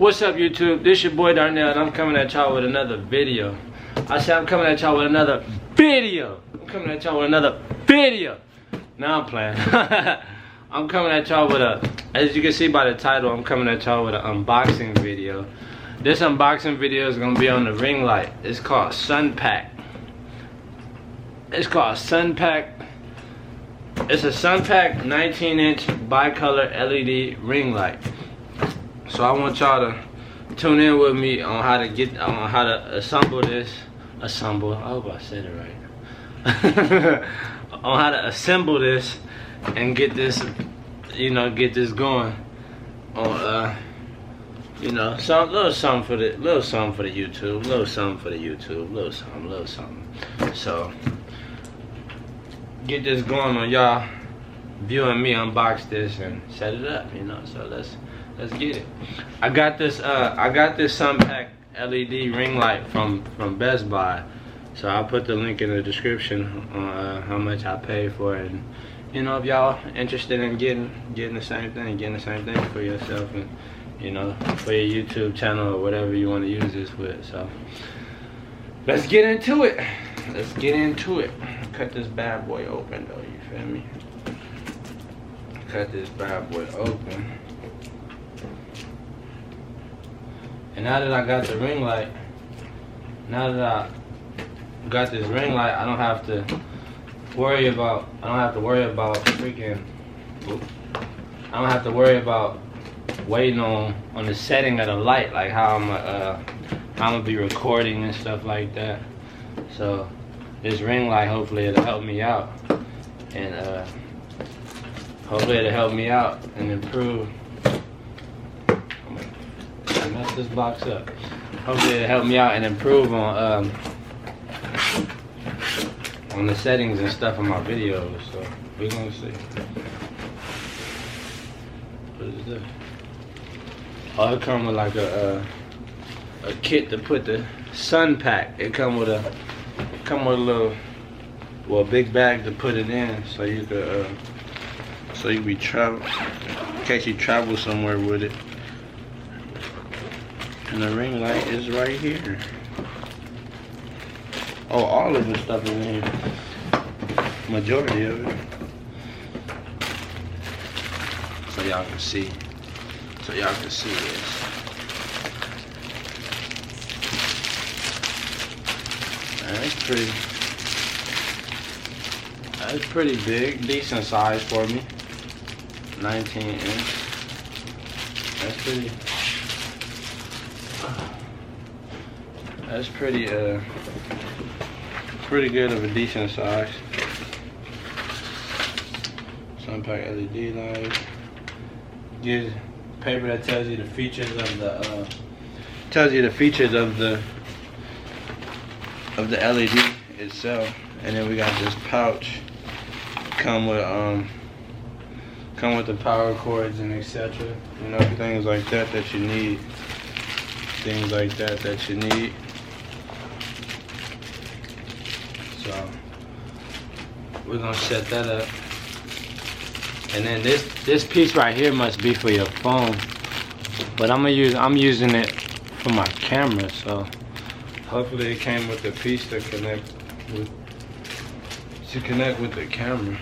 What's up, YouTube? This your boy Darnell, and I'm coming at y'all with another video. I said I'm coming at y'all with another video. I'm coming at y'all with another video. Now I'm playing. I'm coming at y'all with as you can see by the title, I'm coming at y'all with an unboxing video. This unboxing video is gonna be on the ring light. It's called SunPak. It's called SunPak. It's a SunPak 19-inch bicolor LED ring light. So I want y'all to tune in with me on how to assemble this. I hope I said it right. On how to assemble this and get this, get this going. On little something for the YouTube, little something. So get this going on y'all viewing me unbox this and set it up, so let's get it. I got this SunPak LED ring light from Best Buy, so I'll put the link in the description on how much I paid for it, and if y'all interested in getting the same thing for yourself, and for your YouTube channel or whatever you want to use this with. So let's get into it. Cut this bad boy open though, you feel me? Cut this bad boy open. And now that I got the ring light, I don't have to worry about waiting on the setting of the light, like how I'm gonna be recording and stuff like that. So this ring light, hopefully it'll help me out, and improve. I messed this box up. Hopefully it'll help me out and improve on the settings and stuff in my videos. So we're gonna see. What is this? Oh, it come with like a kit to put the SunPak. It come with a little, big bag to put it in, so you could be travel in case you travel somewhere with it. And the ring light is right here. Oh, all of the stuff is in here. Majority of it. So y'all can see. This. That's pretty big, decent size for me. 19-inch. That's pretty good of a decent size. SunPak LED light. Gives paper that tells you the features of the LED itself, and then we got this pouch. Come with the power cords and etc. Things like that you need. So we're gonna set that up, and then this piece right here must be for your phone, but I'm using it for my camera. So hopefully it came with the piece to connect with the camera.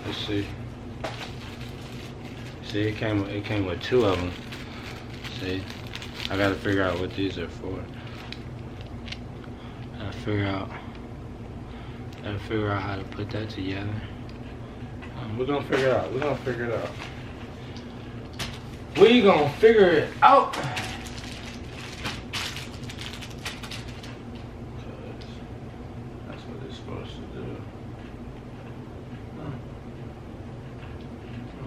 Let's see. See, it came with two of them. See, I gotta figure out what these are for. Gotta figure out how to put that together. We're gonna figure it out. That's what it's supposed to do.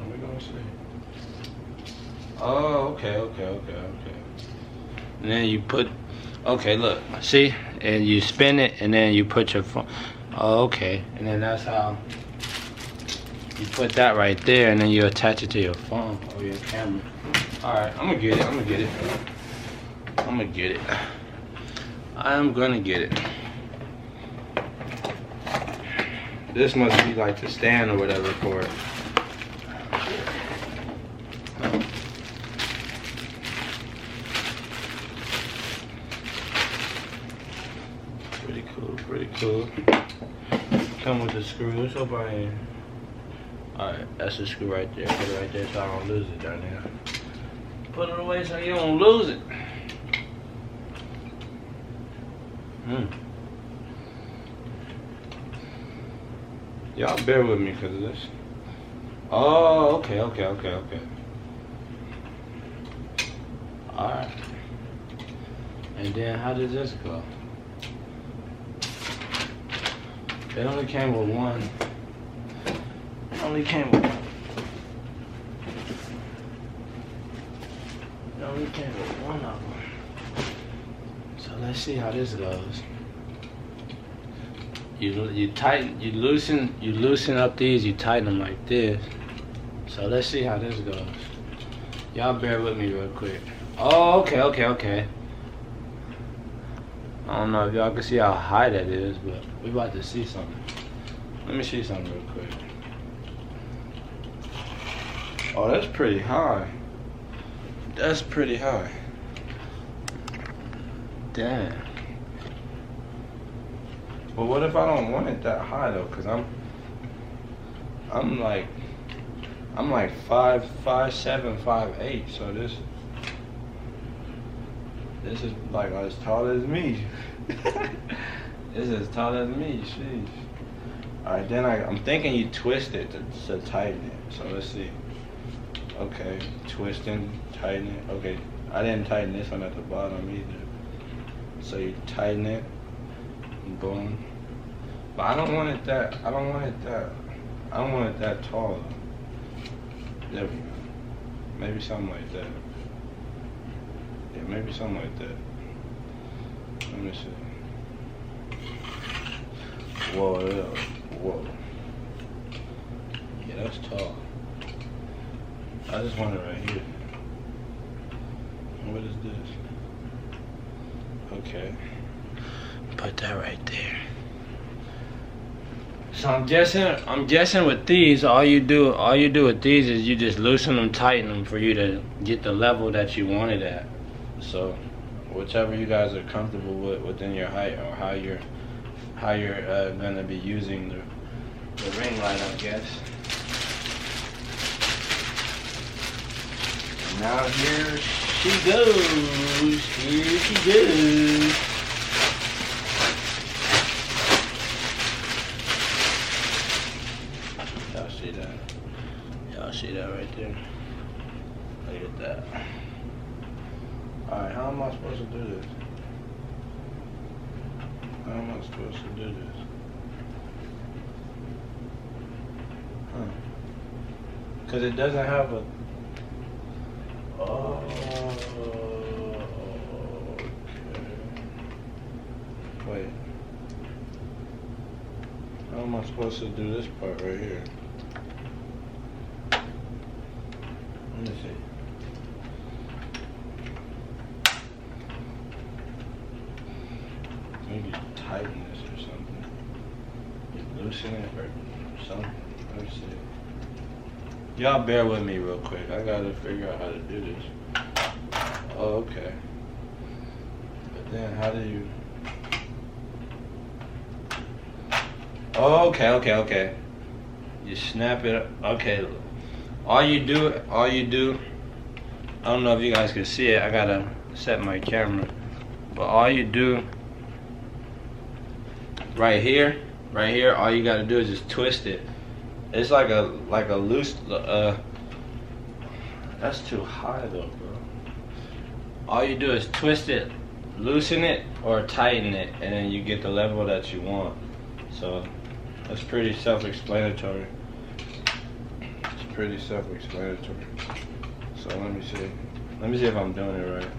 We're gonna see. Oh, okay. And then you put, look, see? And you spin it, and then you put your phone. Oh, okay. And then that's how you put that right there, and then you attach it to your phone or your camera. Alright, I'm gonna get it. This must be like the stand or whatever for it. pretty cool. Come with the screws. Hope I ain't. Alright, that's the screw right there. Put it right there so I don't lose it down there. Put it away so you don't lose it. Y'all bear with me because of this. Oh, okay. Alright. And then how did this go? It only came with one. It only came with one of them. So let's see how this goes. You tighten, you loosen up these, you tighten them like this. So let's see how this goes. Y'all bear with me real quick. Oh, okay. I don't know if y'all can see how high that is, but we about to see something. Let me see something real quick. Oh, that's pretty high. That's pretty high. Damn. But what if I don't want it that high though? Cause I'm like 5'7", 5'8", so this is like as tall as me. This is as tall as me, sheesh. Alright, then I'm thinking you twist it to tighten it. So let's see. Okay, twisting, tighten it. Okay, I didn't tighten this one at the bottom either. So you tighten it, boom. But I don't want it that tall. There we go. Maybe something like that. Yeah, maybe something like that. Let me see. Whoa, yeah. Whoa. Yeah, that's tall. I just want it right here. What is this? Okay. Put that right there. So I'm guessing with these, all you do with these is you just loosen them, tighten them for you to get the level that you want it at. So whichever you guys are comfortable with within your height or how you're gonna be using the ring light, I guess. And now here she goes. Here she goes. Y'all see that right there? Look at that. Alright, how am I supposed to do this? How am I supposed to do this? Huh. Because it doesn't have a... Oh, okay. Wait. How am I supposed to do this part right here? Let me see. Maybe tighten this or something. Loosen it or something. Let me see. Y'all bear with me real quick. I gotta figure out how to do this. Oh, okay. But then how do you... Oh, okay. You snap it up. Okay. All you do, I don't know if you guys can see it, I gotta set my camera. But all you do, right here, all you gotta do is just twist it. It's like a loose, that's too high though, bro. All you do is twist it, loosen it, or tighten it, and then you get the level that you want. So, that's pretty self-explanatory. Pretty self-explanatory. So let me see if I'm doing it right.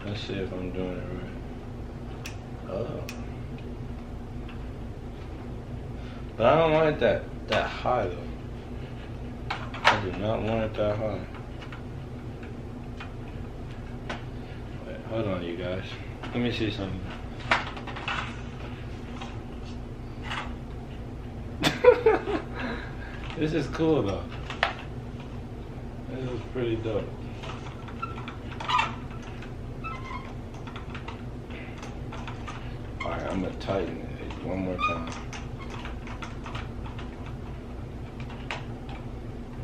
Let's see if I'm doing it right. Oh. But I don't want it that high though. I do not want it that high. Wait, hold on you guys. Let me see something. This is cool though. This is pretty dope. Alright, I'm gonna tighten it one more time.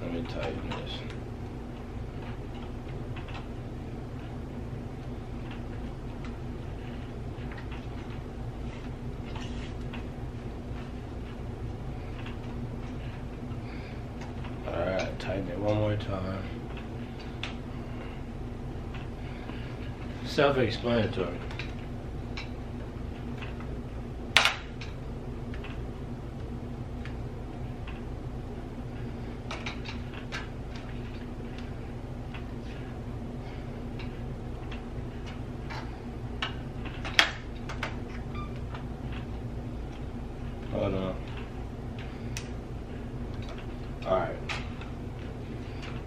Let me tighten this. Alright, tighten it one more time. Self-explanatory. Hold on. Alright.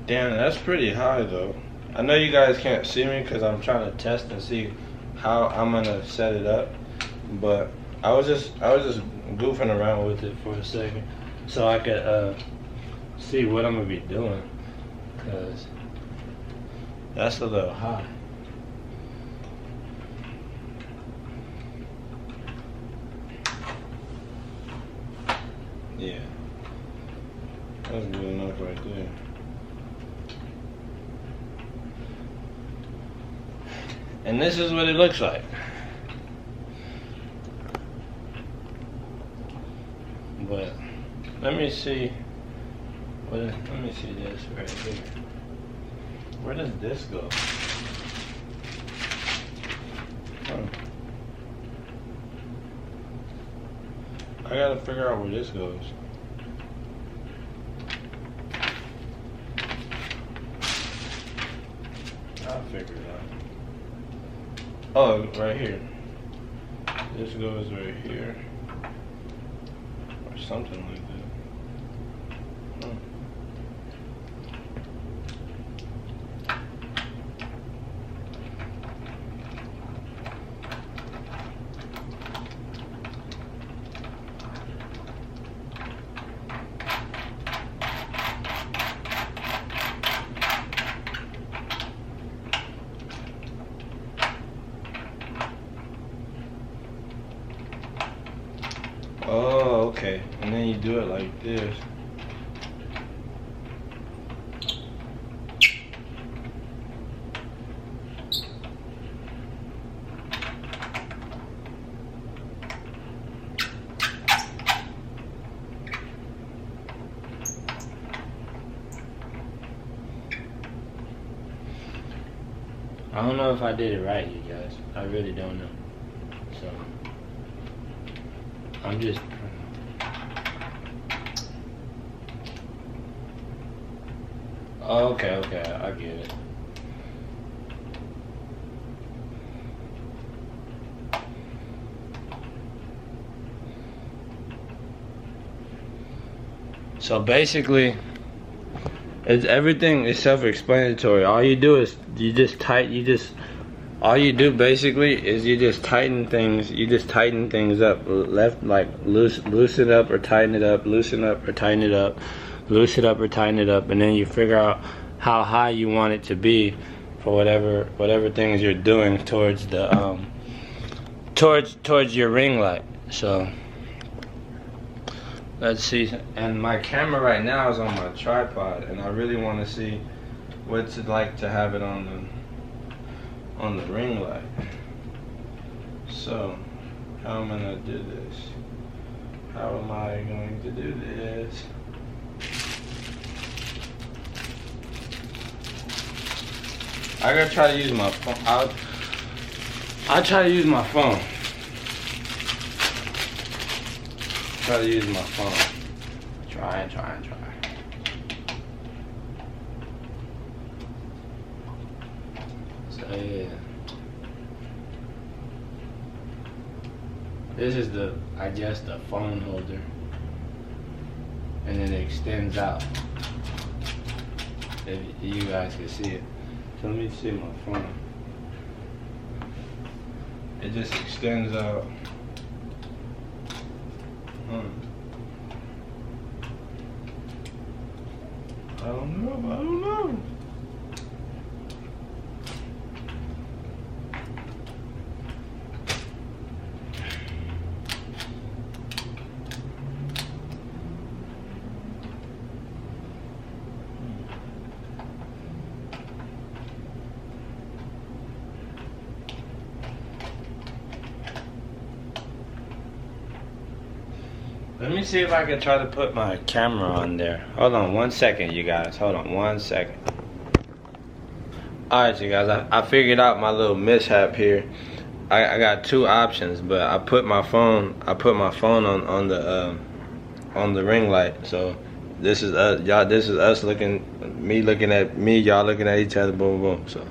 Damn, that's pretty high though. I know you guys can't see me because I'm trying to test and see how I'm gonna set it up. But I was just goofing around with it for a second so I could see what I'm gonna be doing. Cause that's a little high. Yeah, that's good enough right there. And this is what it looks like. But let me see. Let me see this right here. Where does this go? I gotta figure out where this goes. I'll figure it out. Oh, right here. This goes right here. Or something like that. Oh, okay. And then you do it like this. I don't know if I did it right, you guys. I really don't know. So I'm just okay, I get it. So basically, everything is self-explanatory. All you do is all you do basically is you just tighten things. You just tighten things up. Left, like loosen up or tighten it up. Loosen up or tighten it up. Loosen it up or tighten it up, and then you figure out how high you want it to be for whatever things you're doing towards the towards your ring light. So let's see. And my camera right now is on my tripod, and I really want to see what's it like to have it on the ring light. So how am I gonna do this? How am I going to do this? I gotta try to use my phone. I'll try to use my phone. Try to use my phone. Try. So yeah. This is I guess the phone holder. And then it extends out. If you guys can see it. So let me see my phone. It just extends out. I don't know. Let me see if I can try to put my camera on there. Hold on 1 second, you guys. Hold on 1 second. Alright, you guys, I figured out my little mishap here. I got two options, but I put my phone on the ring light. So this is us, y'all. This is us looking, me looking at me, y'all looking at each other. Boom, boom. So,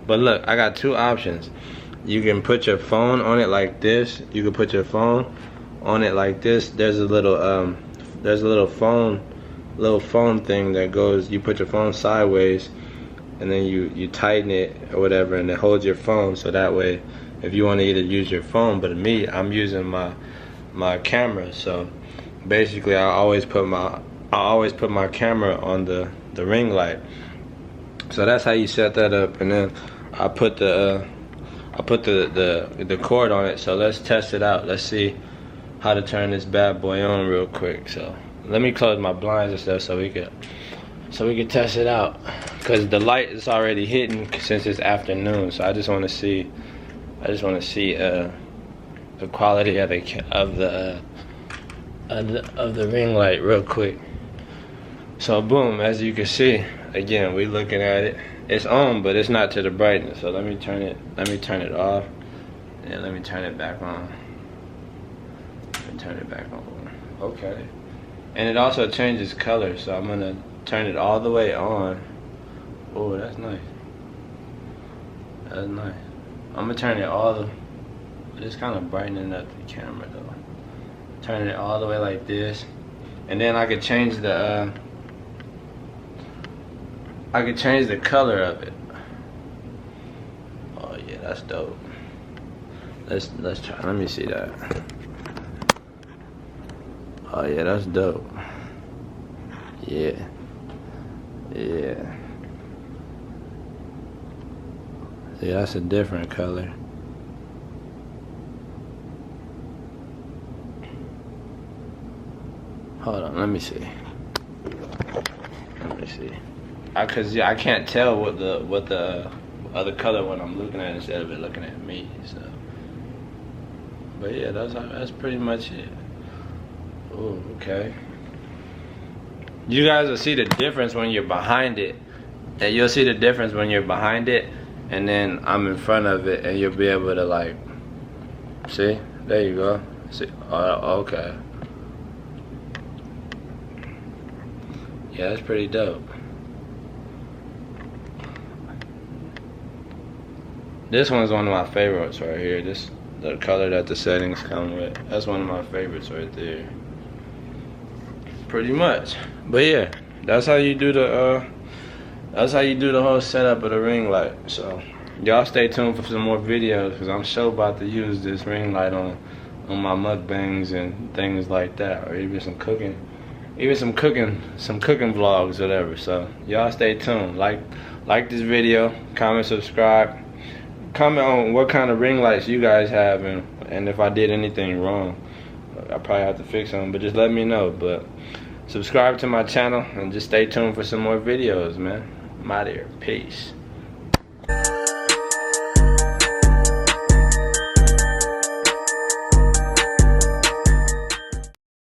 but look, I got two options. You can put your phone on it like this. You can put your phone on it like this. There's a little phone thing that goes. You put your phone sideways, and then you tighten it or whatever, and it holds your phone. So that way, if you want to either use your phone, but me, I'm using my camera. So basically, I always put my camera on the ring light. So that's how you set that up. And then I put the cord on it. So let's test it out. Let's see how to turn this bad boy on real quick. So let me close my blinds and stuff so we can test it out, because the light is already hitting since it's afternoon. So I just want to see the quality of the ring light real quick. So boom, as you can see, again, we looking at it. It's on, but it's not to the brightness. So let me turn it off, and let me turn it back on. Let me turn it back on. Okay. And it also changes color, so I'm gonna turn it all the way on. Oh, that's nice. That's nice. I'm gonna turn it it's kind of brightening up the camera though. Turning it all the way like this, and then I could change the color of it. Oh yeah, that's dope. Let's try. Let me see that. Oh yeah, that's dope. Yeah. See, that's a different color. Hold on, let me see. Cause I can't tell what the other color when I'm looking at it instead of it looking at me. So, but yeah, that's pretty much it. Oh, okay. You guys will see the difference when you're behind it, and you'll see the difference when you're behind it, and then I'm in front of it, and you'll be able to like see. There you go. See. Oh, okay. Yeah, that's pretty dope. This one's one of my favorites right here. The color that the settings come with. That's one of my favorites right there. Pretty much. But yeah, that's how you do the whole setup of the ring light. So y'all stay tuned for some more videos, because I'm sure about to use this ring light on my mukbangs and things like that, or even some cooking vlogs, whatever. So y'all stay tuned. Like this video, comment, subscribe, comment on what kind of ring lights you guys have, and if I did anything wrong, I probably have to fix them, but just let me know. But subscribe to my channel and just stay tuned for some more videos, man. I'm out of here. Peace.